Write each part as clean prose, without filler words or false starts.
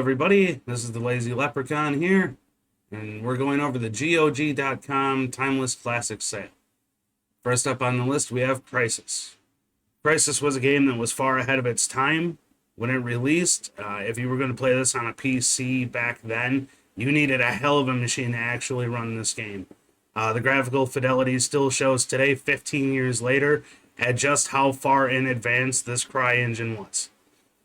everybody, this is the Lazy Leprechaun here, and we're going over the GOG.com Timeless Classics sale. First up on the list, we have Crysis. Crysis was a game that was far ahead of its time when it released. If you were going to play this on a PC back then, you needed a hell of a machine to actually run this game. The graphical fidelity still shows today, 15 years later, at just how far in advance this CryEngine was.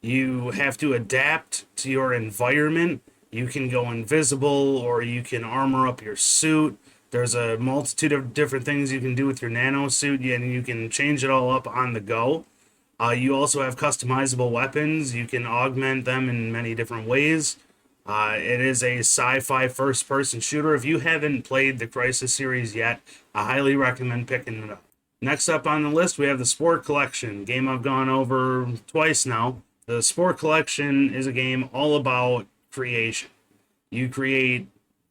You have to adapt to your environment. You can go invisible, or you can armor up your suit. There's a multitude of different things you can do with your nano suit, and you can change it all up on the go. You also have customizable weapons. You can augment them in many different ways. It is a sci-fi first-person shooter. If you haven't played the Crysis series yet, I highly recommend picking it up. Next up on the list, we have the Spore Collection, game I've gone over twice now. The Spore Collection is a game all about creation. You create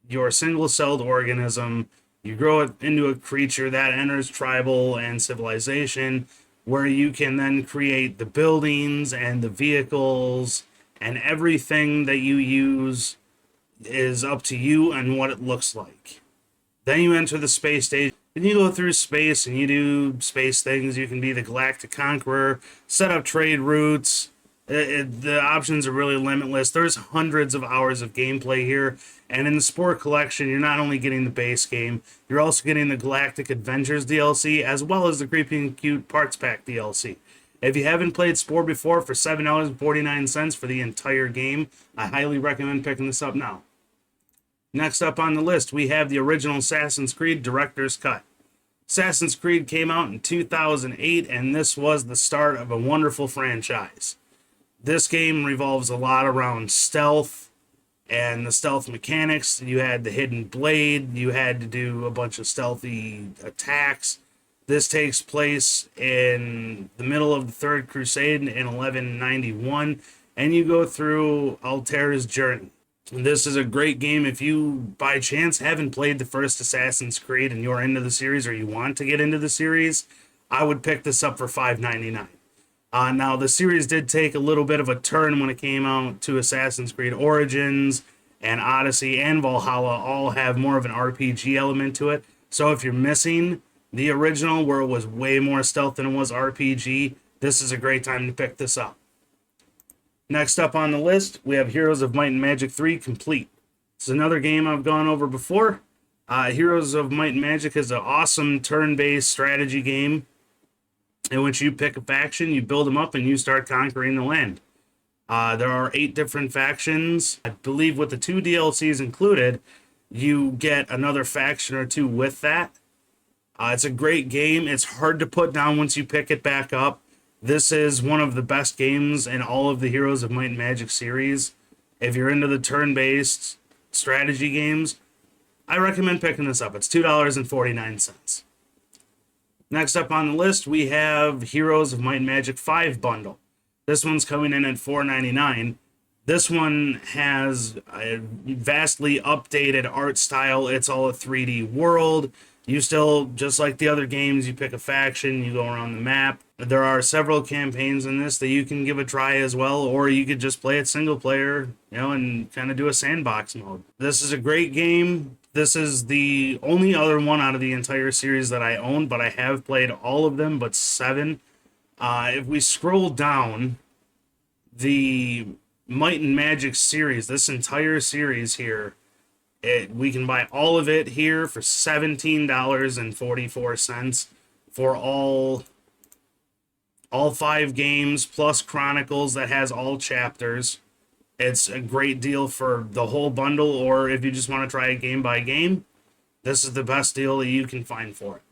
your single-celled organism, you grow it into a creature that enters tribal and civilization, where you can then create the buildings and the vehicles, and everything that you use is up to you and what it looks like. Then you enter the space station, and you go through space and you do space things. You can be the Galactic Conqueror, set up trade routes. The options are really limitless. There's hundreds of hours of gameplay here, and in the Spore Collection, you're not only getting the base game, you're also getting the Galactic Adventures DLC, as well as the Creepy and Cute Parts Pack DLC. If you haven't played Spore before, for $7.49 for the entire game, I highly recommend picking this up now. Next up on the list, we have the original Assassin's Creed Director's Cut. Assassin's Creed came out in 2008, and this was the start of a wonderful franchise. This game revolves a lot around stealth and the stealth mechanics. You had the hidden blade. You had to do a bunch of stealthy attacks. This takes place in the middle of the Third Crusade in 1191, and you go through Altair's journey. And this is a great game if you, by chance, haven't played the first Assassin's Creed and you're into the series or you want to get into the series. I would pick this up for $5.99. Now, the series did take a little bit of a turn when it came out to Assassin's Creed Origins, and Odyssey and Valhalla all have more of an RPG element to it. So if you're missing the original, where it was way more stealth than it was RPG, this is a great time to pick this up. Next up on the list, we have Heroes of Might and Magic 3 Complete. It's another game I've gone over before. Heroes of Might and Magic is an awesome turn-based strategy game in which you pick a faction, you build them up, and you start conquering the land. There are 8 different factions. I believe with the 2 DLCs included, you get another faction or 2 with that. It's a great game. It's hard to put down once you pick it back up. This is one of the best games in all of the Heroes of Might and Magic series. If you're into the turn-based strategy games, I recommend picking this up. It's $2.49. Next up on the list, we have Heroes of Might and Magic 5 bundle. This one's coming in at $4.99. This one has a vastly updated art style. It's all a 3D world. You still, just like the other games, you pick a faction, you go around the map. There are several campaigns in this that you can give a try as well, or you could just play it single player, and kind of do a sandbox mode. This is a great game. This is the only other one out of the entire series that I own, but I have played all of them but 7. If we scroll down, the Might and Magic series, this entire series here, we can buy all of it here for $17.44 for all 5 games, plus Chronicles that has all chapters. It's a great deal for the whole bundle, or if you just want to try it game by game, this is the best deal that you can find for it.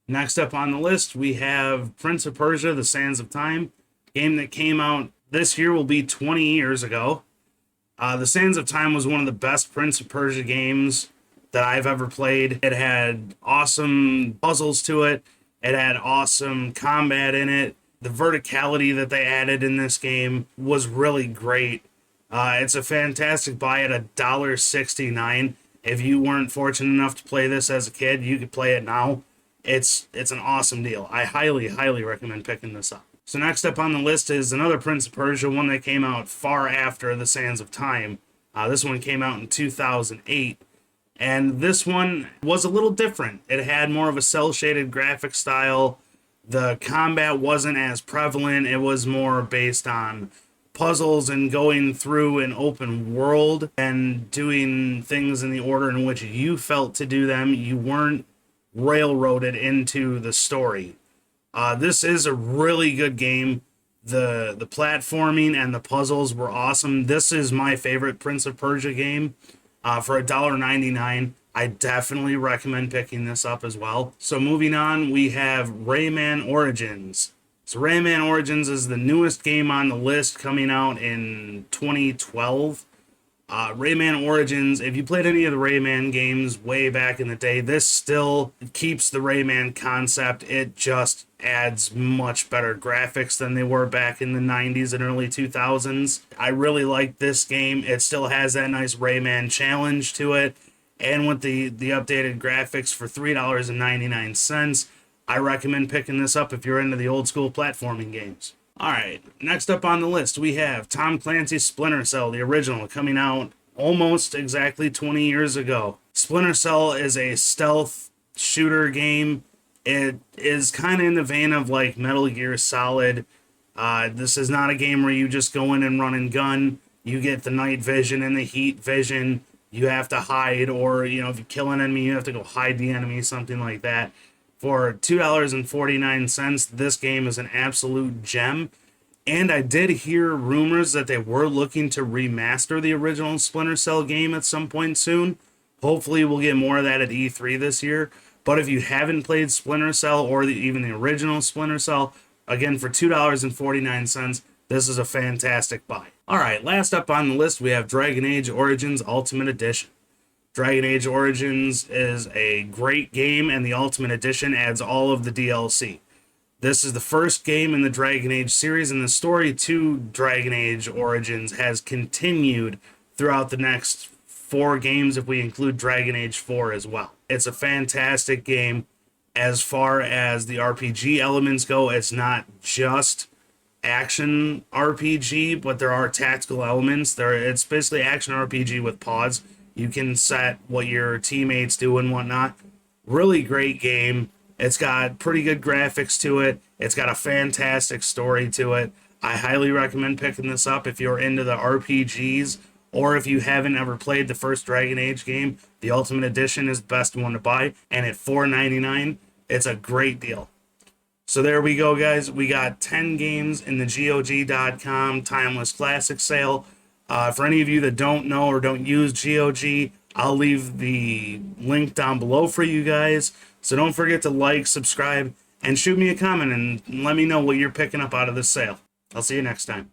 Next up on the list, we have Prince of Persia, The Sands of Time, game that came out this year, will be 20 years ago. The Sands of Time was one of the best Prince of Persia games that I've ever played. It had awesome puzzles to it. It had awesome combat in it. The verticality that they added in this game was really great. It's a fantastic buy at $1.69. If you weren't fortunate enough to play this as a kid, you could play it now. It's an awesome deal. I highly recommend picking this up. So next up on the list is another Prince of Persia, one that came out far after The Sands of Time. This one came out in 2008. And this one was a little different. It had more of a cel-shaded graphic style. The combat wasn't as prevalent. It was more based on puzzles and going through an open world and doing things in the order in which you felt to do them. You weren't railroaded into the story. This is a really good game. The platforming and the puzzles were awesome. This is my favorite Prince of Persia game. For $1.99, I definitely recommend picking this up as well. So moving on, we have Rayman Origins. So Rayman Origins is the newest game on the list, coming out in 2012. Rayman Origins, if you played any of the Rayman games way back in the day, this still keeps the Rayman concept. It just adds much better graphics than they were back in the 90s and early 2000s. I really like this game. It still has that nice Rayman challenge to it. And with the updated graphics for $3.99, I recommend picking this up if you're into the old school platforming games. Alright, next up on the list, we have Tom Clancy's Splinter Cell, the original, coming out almost exactly 20 years ago. Splinter Cell is a stealth shooter game. It is kind of in the vein of like Metal Gear Solid. This is not a game where you just go in and run and gun. You get the night vision and the heat vision. You have to hide, or, you know, if you kill an enemy, you have to go hide the enemy, something like that. For $2.49, this game is an absolute gem. And I did hear rumors that they were looking to remaster the original Splinter Cell game at some point soon. Hopefully we'll get more of that at E3 this year. But if you haven't played Splinter Cell or even the original Splinter Cell, again, for $2.49, this is a fantastic buy. Alright, last up on the list, we have Dragon Age Origins Ultimate Edition. Dragon Age Origins is a great game, and the Ultimate Edition adds all of the DLC. This is the first game in the Dragon Age series, and the story to Dragon Age Origins has continued throughout the next 4 games if we include Dragon Age 4 as well. It's a fantastic game. As far as the RPG elements go, it's not just action RPG, but there are tactical elements. It's basically action RPG with pause. You can set what your teammates do and whatnot. Really great game. It's got pretty good graphics to it. It's got a fantastic story to it. I highly recommend picking this up if you're into the RPGs, or if you haven't ever played the first Dragon Age game. The Ultimate Edition is the best one to buy, and at $4.99, it's a great deal. So there we go, guys. We got 10 games in the GOG.com Timeless Classics sale. For any of you that don't know or don't use GOG, I'll leave the link down below for you guys. So don't forget to like, subscribe, and shoot me a comment and let me know what you're picking up out of this sale. I'll see you next time.